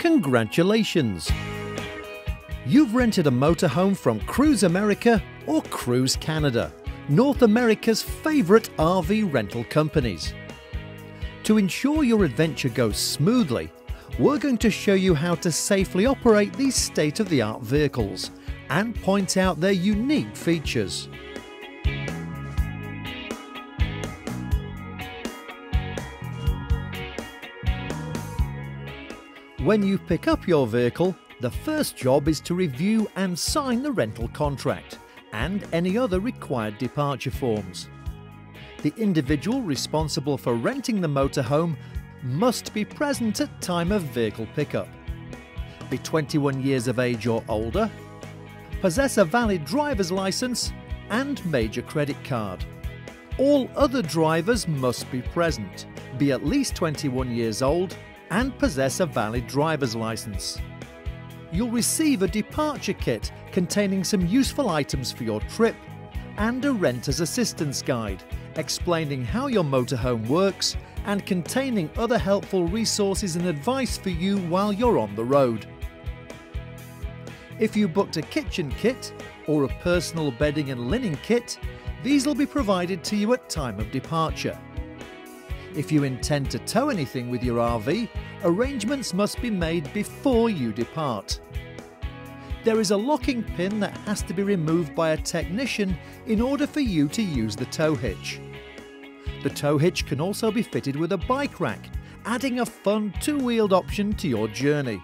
Congratulations! You've rented a motorhome from Cruise America or Cruise Canada, North America's favourite RV rental companies. To ensure your adventure goes smoothly, we're going to show you how to safely operate these state-of-the-art vehicles and point out their unique features. When you pick up your vehicle, the first job is to review and sign the rental contract and any other required departure forms. The individual responsible for renting the motorhome must be present at time of vehicle pickup, be 21 years of age or older, possess a valid driver's license and major credit card. All other drivers must be present, be at least 21 years old and possess a valid driver's license. You'll receive a departure kit containing some useful items for your trip and a renter's assistance guide explaining how your motorhome works and containing other helpful resources and advice for you while you're on the road. If you booked a kitchen kit or a personal bedding and linen kit, these will be provided to you at time of departure. If you intend to tow anything with your RV, arrangements must be made before you depart. There is a locking pin that has to be removed by a technician in order for you to use the tow hitch. The tow hitch can also be fitted with a bike rack, adding a fun two-wheeled option to your journey.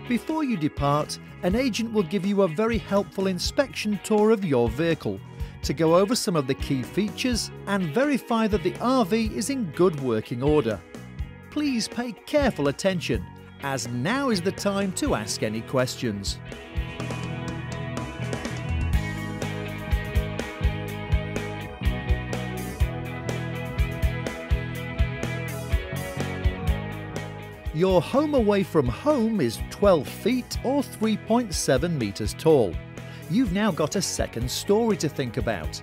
Before you depart, an agent will give you a very helpful inspection tour of your vehicle to go over some of the key features and verify that the RV is in good working order. Please pay careful attention, as now is the time to ask any questions. Your home away from home is 12 feet or 3.7 meters tall. You've now got a second story to think about.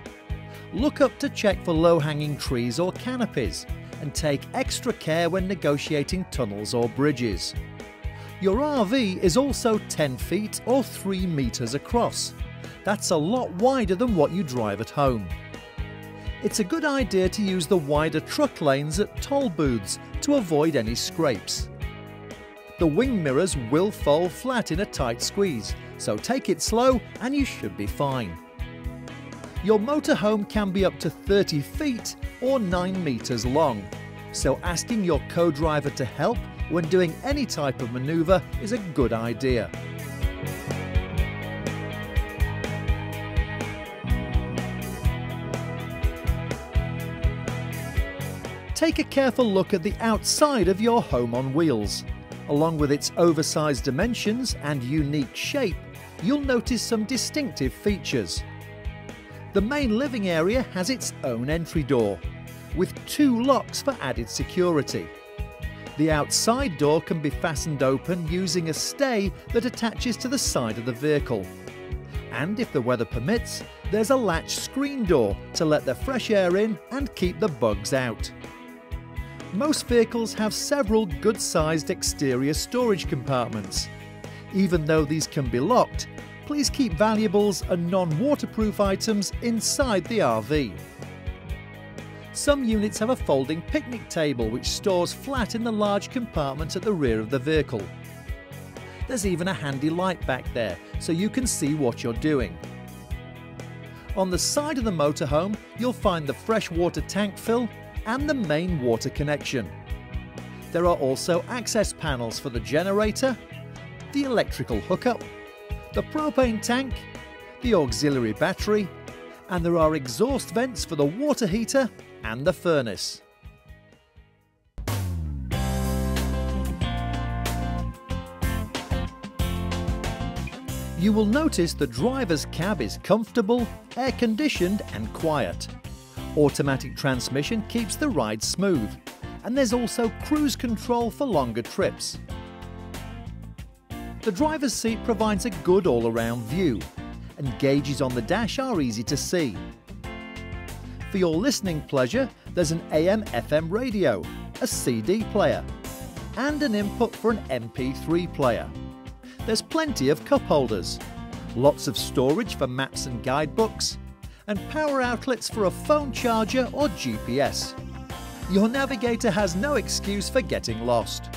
Look up to check for low-hanging trees or canopies and take extra care when negotiating tunnels or bridges. Your RV is also 10 feet or 3 meters across. That's a lot wider than what you drive at home. It's a good idea to use the wider truck lanes at toll booths to avoid any scrapes. The wing mirrors will fall flat in a tight squeeze, so take it slow and you should be fine. Your motorhome can be up to 30 feet or 9 meters long, so asking your co-driver to help when doing any type of maneuver is a good idea. Take a careful look at the outside of your home on wheels. Along with its oversized dimensions and unique shape, you'll notice some distinctive features. The main living area has its own entry door, with 2 locks for added security. The outside door can be fastened open using a stay that attaches to the side of the vehicle. And if the weather permits, there's a latch screen door to let the fresh air in and keep the bugs out. Most vehicles have several good-sized exterior storage compartments. Even though these can be locked, please keep valuables and non-waterproof items inside the RV. Some units have a folding picnic table which stores flat in the large compartment at the rear of the vehicle. There's even a handy light back there so you can see what you're doing. On the side of the motorhome, you'll find the freshwater tank fill and the main water connection. There are also access panels for the generator, the electrical hookup, the propane tank, the auxiliary battery, and there are exhaust vents for the water heater and the furnace. You will notice the driver's cab is comfortable, air-conditioned and quiet. Automatic transmission keeps the ride smooth, and there's also cruise control for longer trips. The driver's seat provides a good all-around view, and gauges on the dash are easy to see. For your listening pleasure, there's an AM/FM radio, a CD player, and an input for an MP3 player. There's plenty of cup holders, lots of storage for maps and guidebooks, and power outlets for a phone charger or GPS. Your navigator has no excuse for getting lost.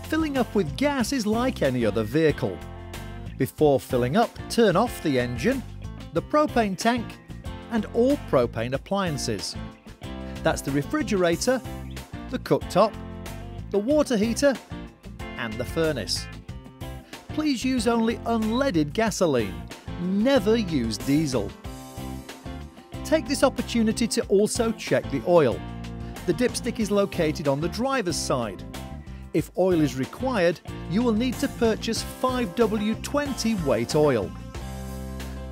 Filling up with gas is like any other vehicle. Before filling up, turn off the engine, the propane tank, and all propane appliances. That's the refrigerator, the cooktop, the water heater, and the furnace. Please use only unleaded gasoline. Never use diesel. Take this opportunity to also check the oil. The dipstick is located on the driver's side. If oil is required, you will need to purchase 5W20 weight oil.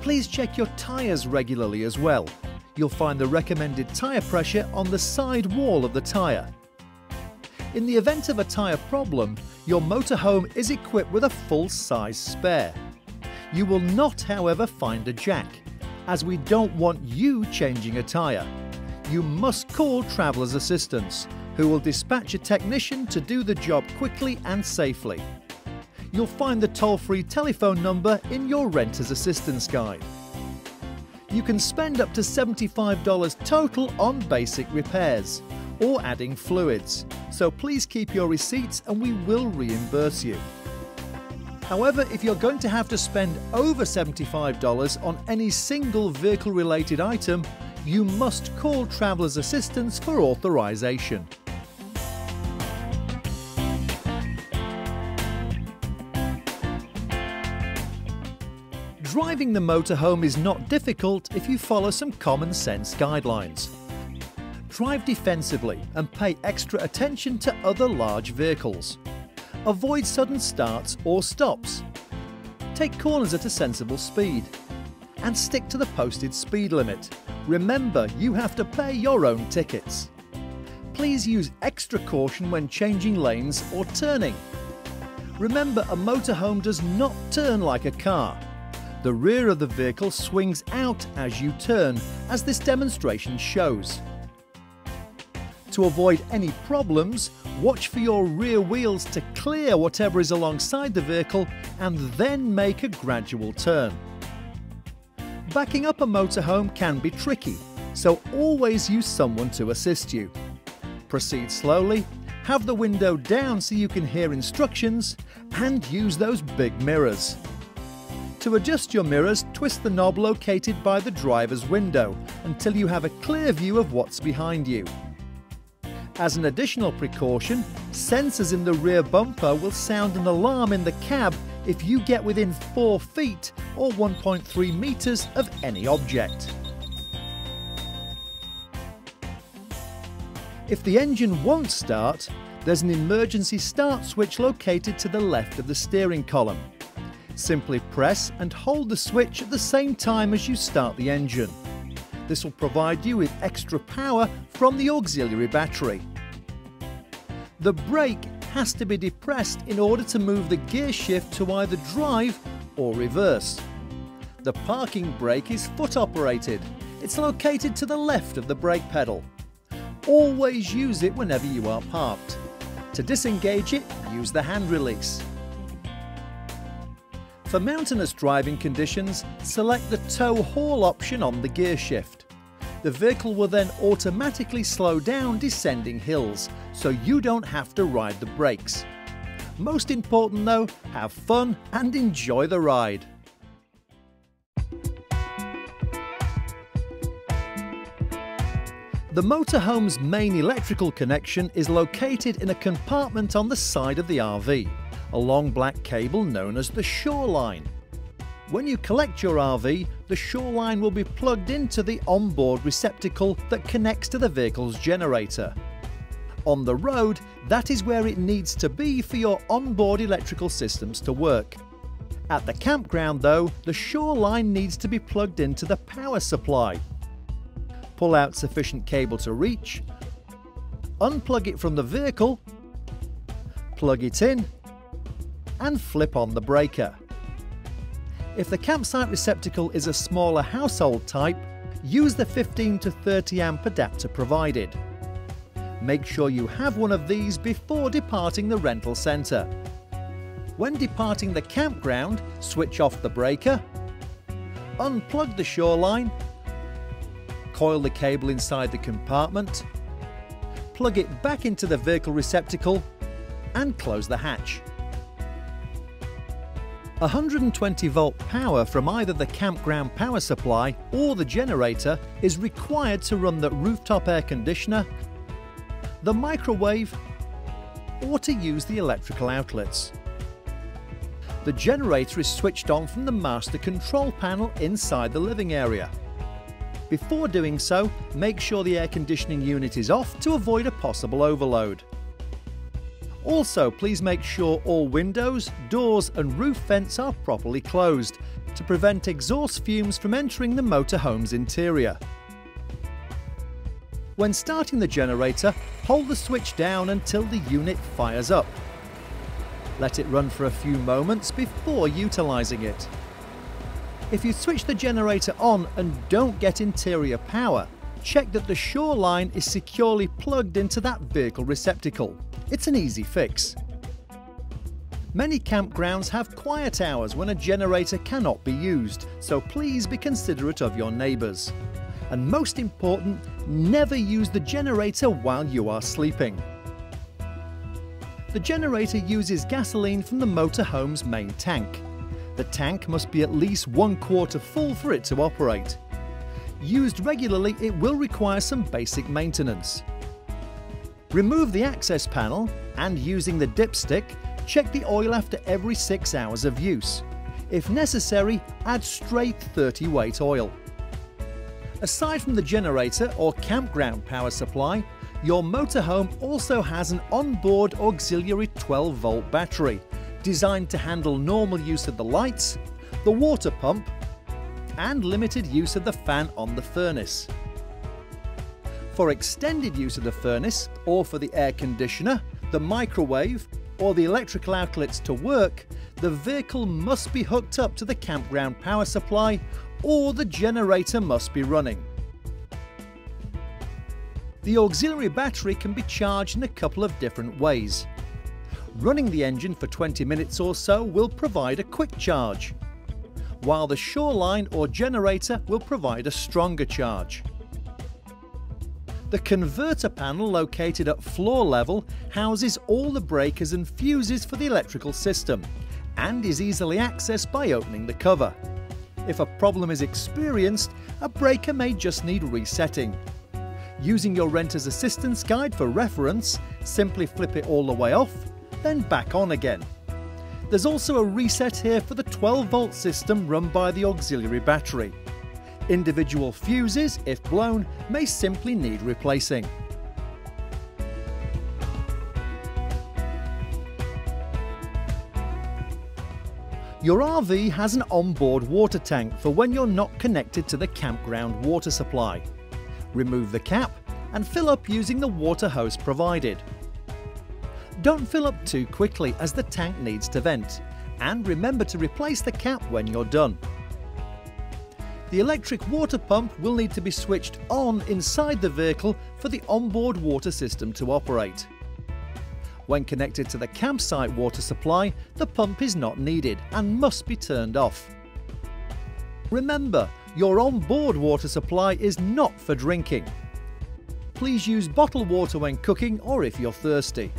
Please check your tyres regularly as well. You'll find the recommended tyre pressure on the side wall of the tyre. In the event of a tyre problem, your motorhome is equipped with a full-size spare. You will not, however, find a jack, as we don't want you changing a tyre. You must call Traveller's Assistance, who will dispatch a technician to do the job quickly and safely. You'll find the toll-free telephone number in your renter's assistance guide. You can spend up to $75 total on basic repairs or adding fluids, so please keep your receipts and we will reimburse you. However, if you're going to have to spend over $75 on any single vehicle-related item, you must call Traveller's Assistance for authorization. Driving the motorhome is not difficult if you follow some common sense guidelines. Drive defensively and pay extra attention to other large vehicles. Avoid sudden starts or stops. Take corners at a sensible speed. And stick to the posted speed limit. Remember, you have to pay your own tickets. Please use extra caution when changing lanes or turning. Remember, a motorhome does not turn like a car. The rear of the vehicle swings out as you turn, as this demonstration shows. To avoid any problems, watch for your rear wheels to clear whatever is alongside the vehicle and then make a gradual turn. Backing up a motorhome can be tricky, so always use someone to assist you. Proceed slowly, have the window down so you can hear instructions, and use those big mirrors. To adjust your mirrors, twist the knob located by the driver's window until you have a clear view of what's behind you. As an additional precaution, sensors in the rear bumper will sound an alarm in the cab if you get within 4 feet or 1.3 meters of any object. If the engine won't start, there's an emergency start switch located to the left of the steering column. Simply press and hold the switch at the same time as you start the engine. This will provide you with extra power from the auxiliary battery. The brake has to be depressed in order to move the gear shift to either drive or reverse. The parking brake is foot operated. It's located to the left of the brake pedal. Always use it whenever you are parked. To disengage it, use the hand release. For mountainous driving conditions, select the tow haul option on the gear shift. The vehicle will then automatically slow down descending hills, so you don't have to ride the brakes. Most important though, have fun and enjoy the ride. The motorhome's main electrical connection is located in a compartment on the side of the RV, a long black cable known as the shoreline. When you collect your RV, the shoreline will be plugged into the onboard receptacle that connects to the vehicle's generator. On the road, that is where it needs to be for your onboard electrical systems to work. At the campground though, the shoreline needs to be plugged into the power supply. Pull out sufficient cable to reach, unplug it from the vehicle, plug it in, and flip on the breaker. If the campsite receptacle is a smaller household type, use the 15 to 30 amp adapter provided. Make sure you have one of these before departing the rental centre. When departing the campground, switch off the breaker, unplug the shoreline, coil the cable inside the compartment, plug it back into the vehicle receptacle and close the hatch. 120 volt power from either the campground power supply or the generator is required to run the rooftop air conditioner, the microwave, or to use the electrical outlets. The generator is switched on from the master control panel inside the living area. Before doing so, make sure the air conditioning unit is off to avoid a possible overload. Also, please make sure all windows, doors and roof vents are properly closed to prevent exhaust fumes from entering the motorhome's interior. When starting the generator, hold the switch down until the unit fires up. Let it run for a few moments before utilising it. If you switch the generator on and don't get interior power, check that the shoreline is securely plugged into that vehicle receptacle. It's an easy fix. Many campgrounds have quiet hours when a generator cannot be used, so please be considerate of your neighbours. And most important, never use the generator while you are sleeping. The generator uses gasoline from the motorhome's main tank. The tank must be at least 1/4 full for it to operate. Used regularly, it will require some basic maintenance. Remove the access panel and, using the dipstick, check the oil after every 6 hours of use. If necessary, add straight 30 weight oil. Aside from the generator or campground power supply, your motorhome also has an onboard auxiliary 12 volt battery designed to handle normal use of the lights, the water pump, and limited use of the fan on the furnace. For extended use of the furnace, or for the air conditioner, the microwave, or the electrical outlets to work, the vehicle must be hooked up to the campground power supply, or the generator must be running. The auxiliary battery can be charged in a couple of different ways. Running the engine for 20 minutes or so will provide a quick charge, while the shoreline or generator will provide a stronger charge. The converter panel located at floor level houses all the breakers and fuses for the electrical system and is easily accessed by opening the cover. If a problem is experienced, a breaker may just need resetting. Using your renter's assistance guide for reference, simply flip it all the way off, then back on again. There's also a reset here for the 12 volt system run by the auxiliary battery. Individual fuses, if blown, may simply need replacing. Your RV has an onboard water tank for when you're not connected to the campground water supply. Remove the cap and fill up using the water hose provided. Don't fill up too quickly as the tank needs to vent, and remember to replace the cap when you're done. The electric water pump will need to be switched on inside the vehicle for the onboard water system to operate. When connected to the campsite water supply, the pump is not needed and must be turned off. Remember, your onboard water supply is not for drinking. Please use bottled water when cooking or if you're thirsty.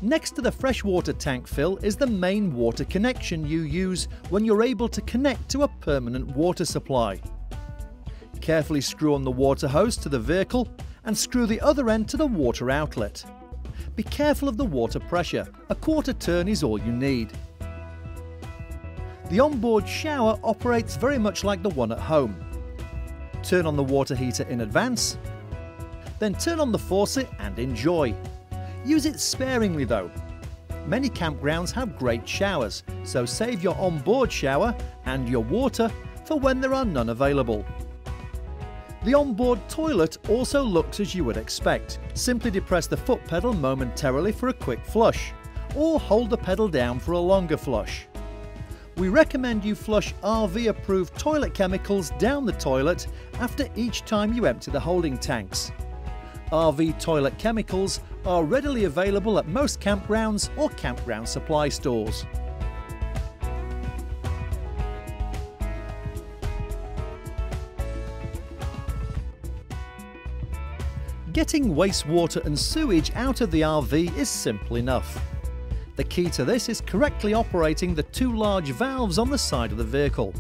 Next to the freshwater tank fill is the main water connection you use when you're able to connect to a permanent water supply. Carefully screw on the water hose to the vehicle and screw the other end to the water outlet. Be careful of the water pressure, a quarter turn is all you need. The onboard shower operates very much like the one at home. Turn on the water heater in advance, then turn on the faucet and enjoy. Use it sparingly though. Many campgrounds have great showers, so save your onboard shower and your water for when there are none available. The onboard toilet also looks as you would expect. Simply depress the foot pedal momentarily for a quick flush, or hold the pedal down for a longer flush. We recommend you flush RV-approved toilet chemicals down the toilet after each time you empty the holding tanks. RV toilet chemicals are readily available at most campgrounds or campground supply stores. Getting wastewater and sewage out of the RV is simple enough. The key to this is correctly operating the two large valves on the side of the vehicle.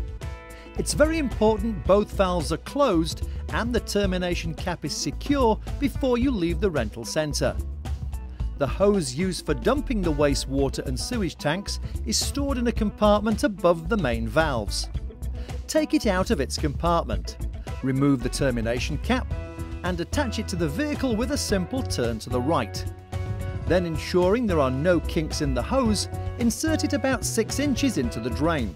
It's very important both valves are closed and the termination cap is secure before you leave the rental centre. The hose used for dumping the wastewater and sewage tanks is stored in a compartment above the main valves. Take it out of its compartment, remove the termination cap, and attach it to the vehicle with a simple turn to the right. Then, ensuring there are no kinks in the hose, insert it about 6 inches into the drain.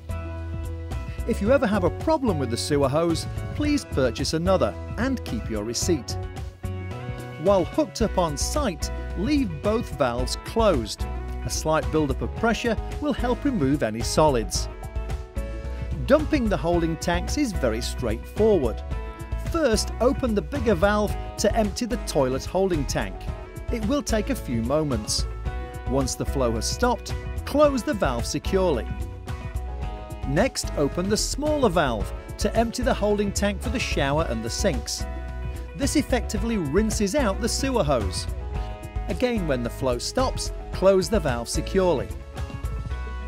If you ever have a problem with the sewer hose, please purchase another and keep your receipt. While hooked up on site, leave both valves closed. A slight buildup of pressure will help remove any solids. Dumping the holding tanks is very straightforward. First, open the bigger valve to empty the toilet holding tank. It will take a few moments. Once the flow has stopped, close the valve securely. Next, open the smaller valve to empty the holding tank for the shower and the sinks. This effectively rinses out the sewer hose. Again, when the flow stops, close the valve securely.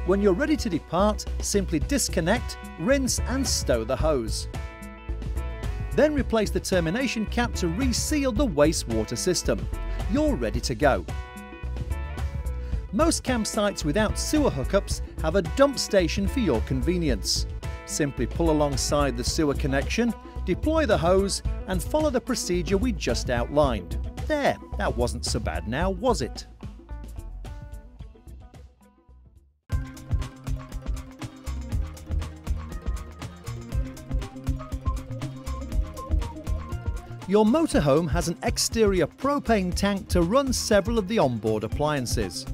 When you're ready to depart, simply disconnect, rinse and stow the hose. Then replace the termination cap to reseal the wastewater system. You're ready to go. Most campsites without sewer hookups have a dump station for your convenience. Simply pull alongside the sewer connection, deploy the hose and follow the procedure we just outlined. There, that wasn't so bad now, was it? Your motorhome has an exterior propane tank to run several of the onboard appliances.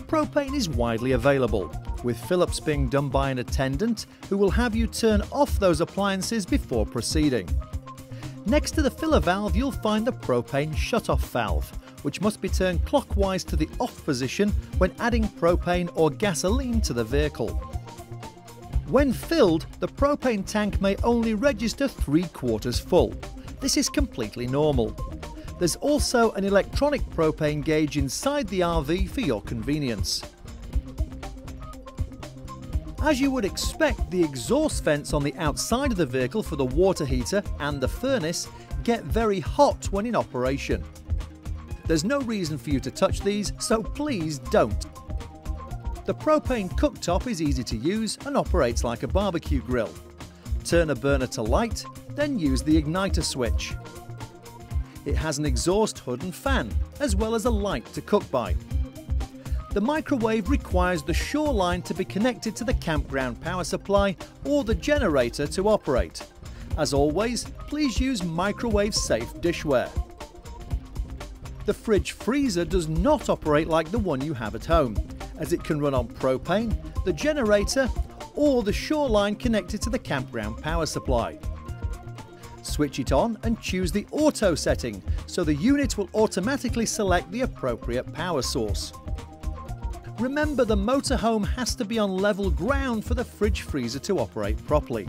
Propane is widely available, with fill-ups being done by an attendant who will have you turn off those appliances before proceeding. Next to the filler valve, you'll find the propane shut-off valve, which must be turned clockwise to the off position when adding propane or gasoline to the vehicle. When filled, the propane tank may only register 3/4 full. This is completely normal. There's also an electronic propane gauge inside the RV for your convenience. As you would expect, the exhaust vents on the outside of the vehicle for the water heater and the furnace get very hot when in operation. There's no reason for you to touch these, so please don't. The propane cooktop is easy to use and operates like a barbecue grill. Turn a burner to light, then use the igniter switch. It has an exhaust hood and fan, as well as a light to cook by. The microwave requires the shore line to be connected to the campground power supply or the generator to operate. As always, please use microwave-safe dishware. The fridge freezer does not operate like the one you have at home, as it can run on propane, the generator, or the shore line connected to the campground power supply. Switch it on and choose the auto setting, so the unit will automatically select the appropriate power source. Remember, the motorhome has to be on level ground for the fridge freezer to operate properly.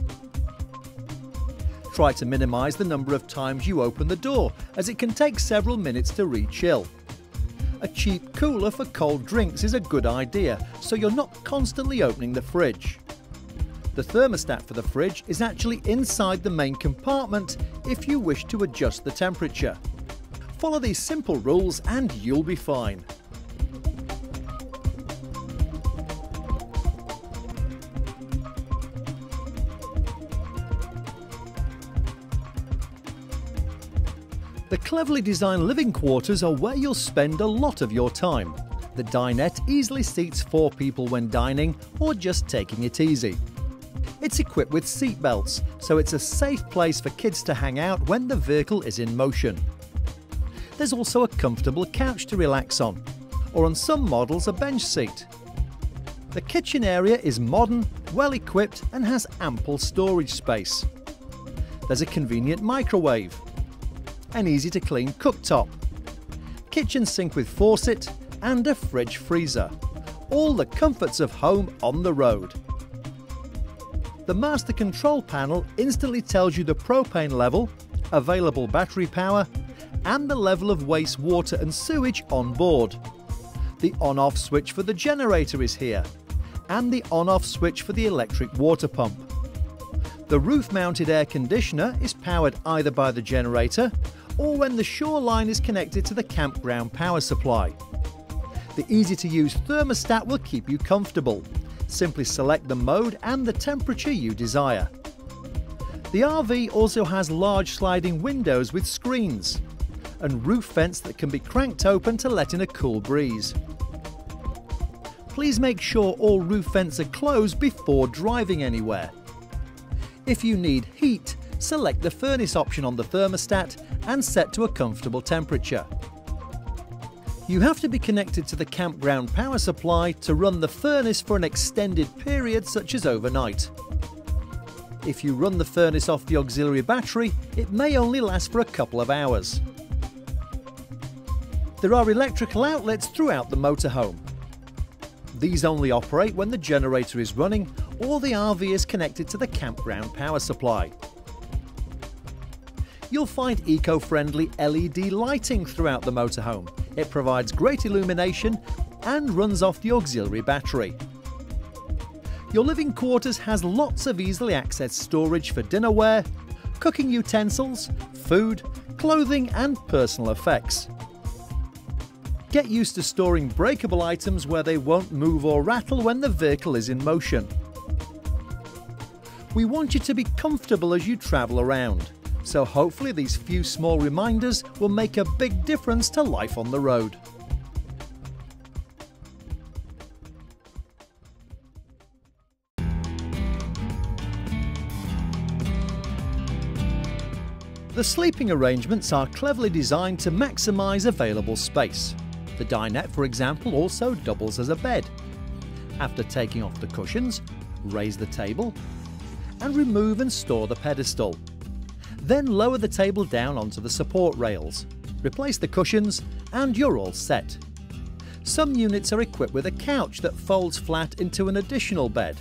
Try to minimise the number of times you open the door, as it can take several minutes to re-chill. A cheap cooler for cold drinks is a good idea, so you're not constantly opening the fridge. The thermostat for the fridge is actually inside the main compartment if you wish to adjust the temperature. Follow these simple rules and you'll be fine. The cleverly designed living quarters are where you'll spend a lot of your time. The dinette easily seats 4 people when dining or just taking it easy. It's equipped with seat belts, so it's a safe place for kids to hang out when the vehicle is in motion. There's also a comfortable couch to relax on, or on some models a bench seat. The kitchen area is modern, well equipped and has ample storage space. There's a convenient microwave, an easy to clean cooktop, kitchen sink with faucet and a fridge freezer. All the comforts of home on the road. The master control panel instantly tells you the propane level, available battery power and the level of waste water and sewage on board. The on-off switch for the generator is here and the on-off switch for the electric water pump. The roof-mounted air conditioner is powered either by the generator or when the shoreline is connected to the campground power supply. The easy-to-use thermostat will keep you comfortable. Simply select the mode and the temperature you desire. The RV also has large sliding windows with screens and roof vents that can be cranked open to let in a cool breeze. Please make sure all roof vents are closed before driving anywhere. If you need heat, select the furnace option on the thermostat and set to a comfortable temperature. You have to be connected to the campground power supply to run the furnace for an extended period such as overnight. If you run the furnace off the auxiliary battery, it may only last for a couple of hours. There are electrical outlets throughout the motorhome. These only operate when the generator is running or the RV is connected to the campground power supply. You'll find eco-friendly LED lighting throughout the motorhome. It provides great illumination and runs off the auxiliary battery. Your living quarters has lots of easily accessed storage for dinnerware, cooking utensils, food, clothing and personal effects. Get used to storing breakable items where they won't move or rattle when the vehicle is in motion. We want you to be comfortable as you travel around, so hopefully these few small reminders will make a big difference to life on the road. The sleeping arrangements are cleverly designed to maximise available space. The dinette, for example, also doubles as a bed. After taking off the cushions, raise the table and remove and store the pedestal. Then lower the table down onto the support rails, replace the cushions and you're all set. Some units are equipped with a couch that folds flat into an additional bed.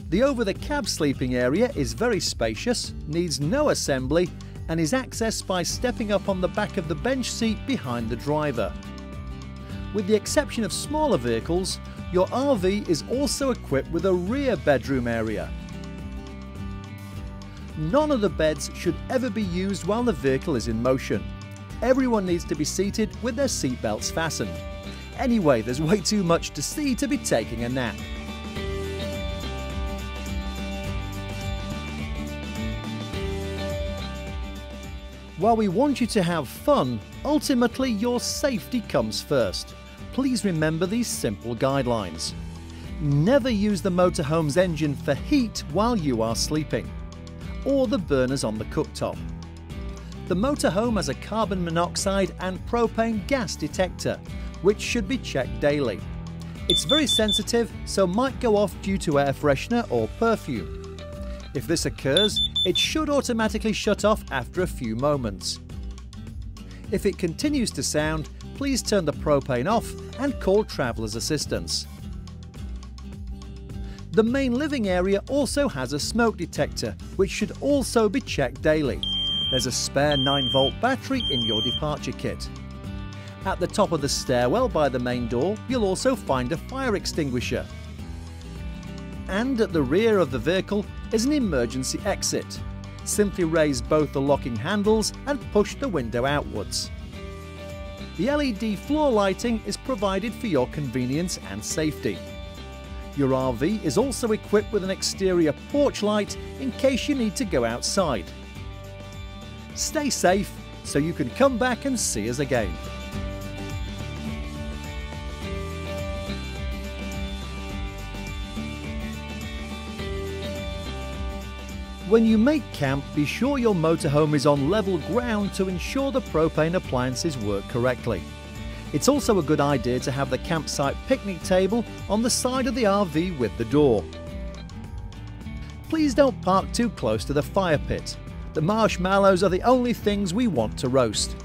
The over-the-cab sleeping area is very spacious, needs no assembly and is accessed by stepping up on the back of the bench seat behind the driver. With the exception of smaller vehicles, your RV is also equipped with a rear bedroom area. None of the beds should ever be used while the vehicle is in motion. Everyone needs to be seated with their seatbelts fastened. Anyway, there's way too much to see to be taking a nap. While we want you to have fun, ultimately your safety comes first. Please remember these simple guidelines. Never use the motorhome's engine for heat while you are sleeping, or the burners on the cooktop. The motorhome has a carbon monoxide and propane gas detector, which should be checked daily. It's very sensitive, so might go off due to air freshener or perfume. If this occurs, it should automatically shut off after a few moments. If it continues to sound, please turn the propane off and call traveller's assistance. The main living area also has a smoke detector, which should also be checked daily. There's a spare 9-volt battery in your departure kit. At the top of the stairwell by the main door, you'll also find a fire extinguisher. And at the rear of the vehicle is an emergency exit. Simply raise both the locking handles and push the window outwards. The LED floor lighting is provided for your convenience and safety. Your RV is also equipped with an exterior porch light in case you need to go outside. Stay safe so you can come back and see us again. When you make camp, be sure your motorhome is on level ground to ensure the propane appliances work correctly. It's also a good idea to have the campsite picnic table on the side of the RV with the door. Please don't park too close to the fire pit. The marshmallows are the only things we want to roast.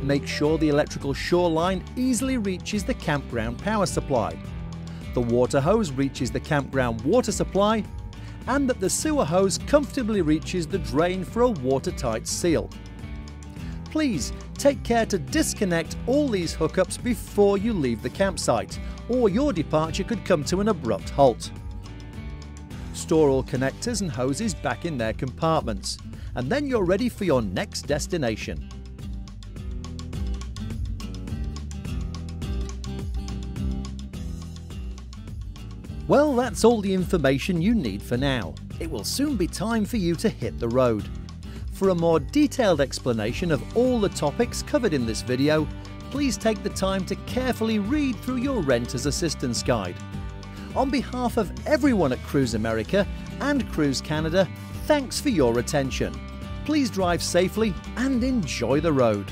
Make sure the electrical shoreline easily reaches the campground power supply, the water hose reaches the campground water supply, and that the sewer hose comfortably reaches the drain for a watertight seal. Please take care to disconnect all these hookups before you leave the campsite, or your departure could come to an abrupt halt. Store all connectors and hoses back in their compartments, and then you're ready for your next destination. Well, that's all the information you need for now. It will soon be time for you to hit the road. For a more detailed explanation of all the topics covered in this video, please take the time to carefully read through your Renter's Assistance Guide. On behalf of everyone at Cruise America and Cruise Canada, thanks for your attention. Please drive safely and enjoy the road.